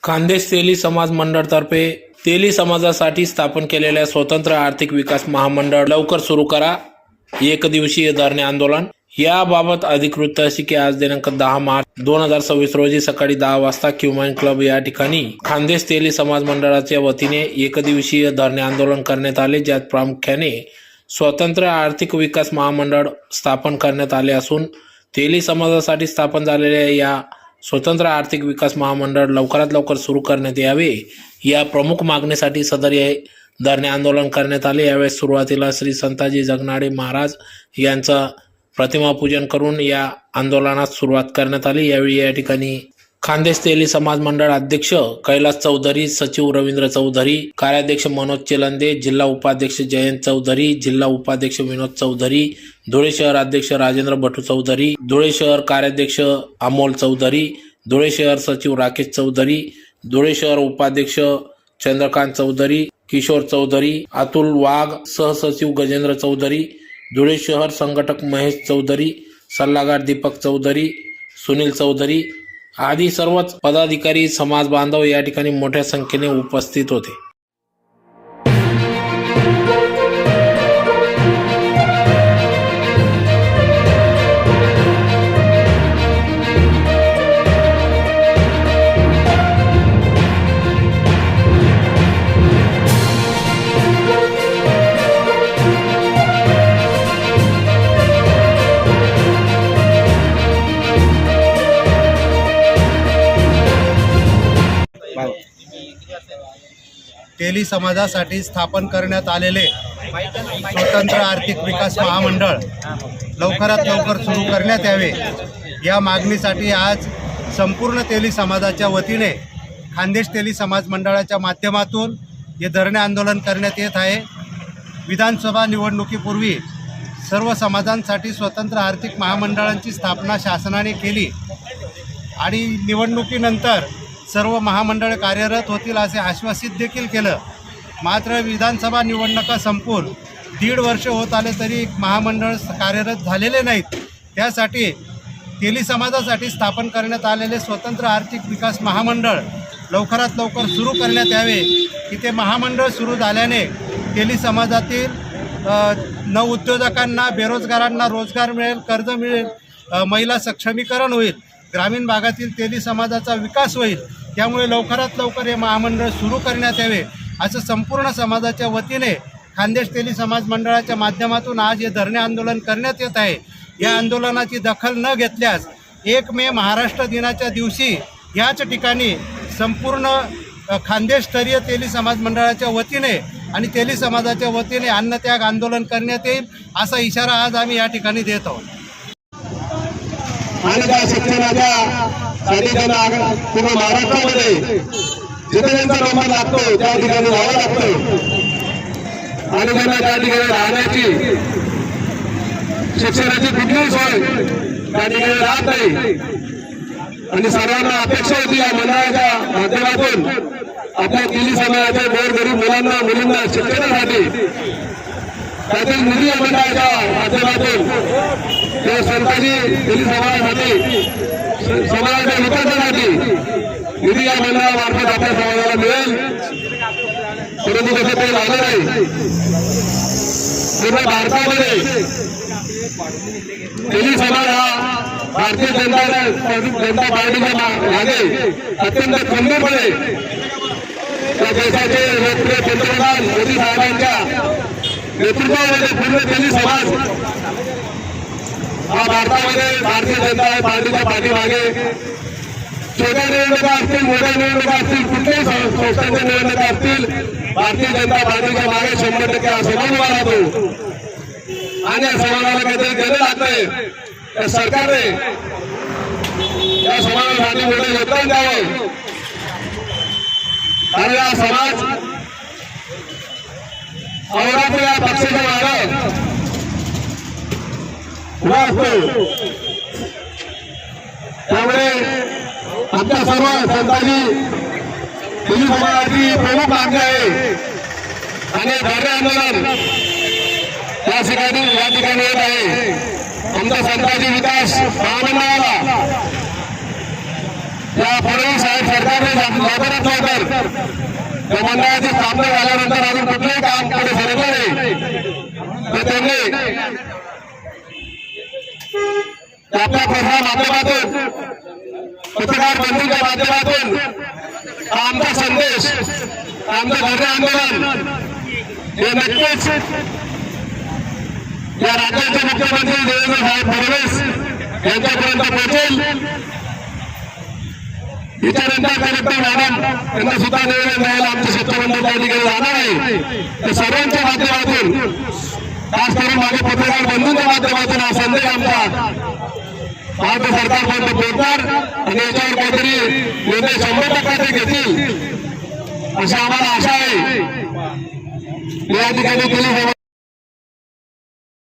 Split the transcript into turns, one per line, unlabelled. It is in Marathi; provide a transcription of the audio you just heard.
खान्देश तेली समाज मंडळातर्फे तेली समाजासाठी स्थापन केलेल्या स्वतंत्र आर्थिक विकास महामंडळ लवकर सुरू करा, एक दिवसीय धरणे आंदोलन। याबाबत अधिकृत अशी की आज दिनांक 10 मार्च 2026 रोजी सकाळी 10 वाजता क्युमाइन क्लब या ठिकाणी खान्देश तेली समाज मंडळाच्या वतीने एक दिवसीय धरणे आंदोलन करण्यात आले, ज्यात प्रामुख्याने स्वतंत्र आर्थिक विकास महामंडळ स्थापन करण्यात आले असून तेली समाजासाठी स्थापन झालेल्या या स्वतंत्र आर्थिक विकास महामंडळ लवकरात लवकर सुरू करण्यात यावे या प्रमुख मागणीसाठी सदर धरणे आंदोलन करण्यात आले। यावेळी सुरुवातीला श्री संताजी जगनाडे महाराज यांचा प्रतिमा पूजन करून या आंदोलनास सुरुवात करण्यात आली। यावेळी या ठिकाणी खान्देश तेली समाज मंडळ अध्यक्ष कैलास चौधरी, सचिव रवींद्र चौधरी, कार्याध्यक्ष मनोज चेलंदे, जिल्हा उपाध्यक्ष जयंत चौधरी, जिल्हा उपाध्यक्ष विनोद चौधरी, धुळे शहर अध्यक्ष राजेंद्र भटू चौधरी, धुळे शहर कार्याध्यक्ष अमोल चौधरी, धुळे शहर सचिव राकेश चौधरी, धुळे शहर उपाध्यक्ष चंद्रकांत चौधरी, किशोर चौधरी, अतुल वाघ, सहसचिव गजेंद्र चौधरी, धुळे शहर संघटक महेश चौधरी, सल्लागार दीपक चौधरी, सुनील चौधरी आदी सर्वच पदाधिकारी, समाज बांधव या ठिकाणी मोठ्या संख्येने उपस्थित होते।
तेली समाजासाठी स्थापन करण्यात आलेले स्वतंत्र आर्थिक विकास महामंडळ लवकरात लवकर सुरू करण्यात यावे या मागणीसाठी आज संपूर्ण तेली समाजाच्या वतीने खान्देश तेली समाज मंडळाच्या माध्यमातून हे धरणे आंदोलन करण्यात येत आहे। विधानसभा निवडणुकीपूर्वी सर्व समाजांसाठी स्वतंत्र आर्थिक महामंडळांची स्थापना शासनाने केली आणि निवडणुकीनंतर सर्व महामंडळ कार्यरत होतील असे आश्वासित देखील केलं। मात्र विधानसभा निवडणुका संपून 1.5 वर्ष होत आले तरी महामंडळ कार्यरत झालेले नाहीत। त्यासाठी तेली समाजासाठी स्थापन करण्यात आलेले स्वतंत्र आर्थिक विकास महामंडळ लवकरात लवकर सुरू करण्यात यावे की ते महामंडळ सुरू झाल्याने तेली समाजातील नवउद्योजकांना, बेरोजगारांना रोजगार मिळेल, कर्ज मिळेल, महिला सक्षमीकरण होईल, ग्रामीण भागातील तेली समाजाचा विकास होईल। त्यामुळे लवकरात लवकर हे महामंडळ सुरू करण्यात यावे असं संपूर्ण समाजाच्या वतीने खान्देश तेली समाज मंडळाच्या माध्यमातून आज हे धरणे आंदोलन करण्यात येत आहे। या आंदोलनाची दखल न घेतल्यास 1 मे महाराष्ट्र दिनाच्या दिवशी याच ठिकाणी संपूर्ण खान्देशस्तरीय तेली समाज मंडळाच्या वतीने आणि तेली समाजाच्या वतीने अन्नत्याग आंदोलन करण्यात येईल असा इशारा आज आम्ही या ठिकाणी देत आहोत।
आणि त्या शिक्षणाच्यासाठी त्यांना पूर्ण महाराष्ट्रामध्ये जिथे त्यांचा नंबर लागतो त्या ठिकाणी जावं लागतं आणि त्यांना त्या ठिकाणी राहण्याची, शिक्षणाची कुठलीही सोय त्या ठिकाणी राहत नाही। आणि सर्वांना अपेक्षा होती या मंडळाच्या माध्यमातून आपल्या तेली समाजाच्या गोरगरीब मुलांना, मुलींना शिक्षणासाठी त्यातील निधी मंडळाच्या माध्यमातून किंवा संताजी तेली समाजासाठी, समाजाच्या विकासासाठी निधी या मंडळामार्फत आपल्या समाजाला मिळेल। परंतु तसं ते झालं नाही। पूर्ण भारतामध्ये तेली समाज हा भारतीय जनता पार्टीच्या मागे अत्यंत खंबीरपणे त्या देशाचे लोकप्रिय पंतप्रधान मोदी साहेबांच्या नेतृत्वामध्ये पूर्ण तेली समाज हा भारतामध्ये भारतीय जनता पार्टीच्या पाठीमागे छोट्या निवडणुका असतील, मोठ्या निवडणुका असतील, कुठल्याही संस्थांच्या निवडणुका असतील, भारतीय जनता पार्टीच्या मागे 100% हा समाज उभा राहतो आणि या समाजाला काहीतरी केलं लागतंय। त्या सरकारने या समाजासाठी मोठं योगदान द्यावं आणि हा समाज अवरात्र या पक्षाच्या मागे उभा असतो। त्यामुळे आमच्या सर्व संतांनी तेली समाजाची प्रमुख मागणी आहे आणि धरणे आंदोलन या ठिकाणी येत आहे। आमच्या संतांची विकास महामंडळाला या फडणवीस साहेब सरकारने लवकरात त्या मंडळाची स्थापना झाल्यानंतर अजून कुठलंही काम पुढे सरकलं नाही, तर त्यांनी आपल्या प्रसार माध्यमातून पत्रकार बंधूंच्या माध्यमातून आमचा संदेश, आमचं धरणे आंदोलन हे नक्कीच या राज्याचे मुख्यमंत्री देवेंद्र साहेब फडणवीस यांच्यापर्यंत पोहोचेल. याच्यानंतर कलेक्टर मॅडम यांना सुद्धा निवेदन द्यायला आमचे सत्ताबंधू त्या ठिकाणी जाणार आहे. तर सर्वांच्या माध्यमातून, खास करून माझे पत्रकार बंधूंच्या माध्यमातून हा संदेश आमचा भारत सरकारपर्यंत पोहोचणार आणि याच्यावर काहीतरी निर्णय 100% ते घेतील अशी आम्हाला आशा आहे. या ठिकाणी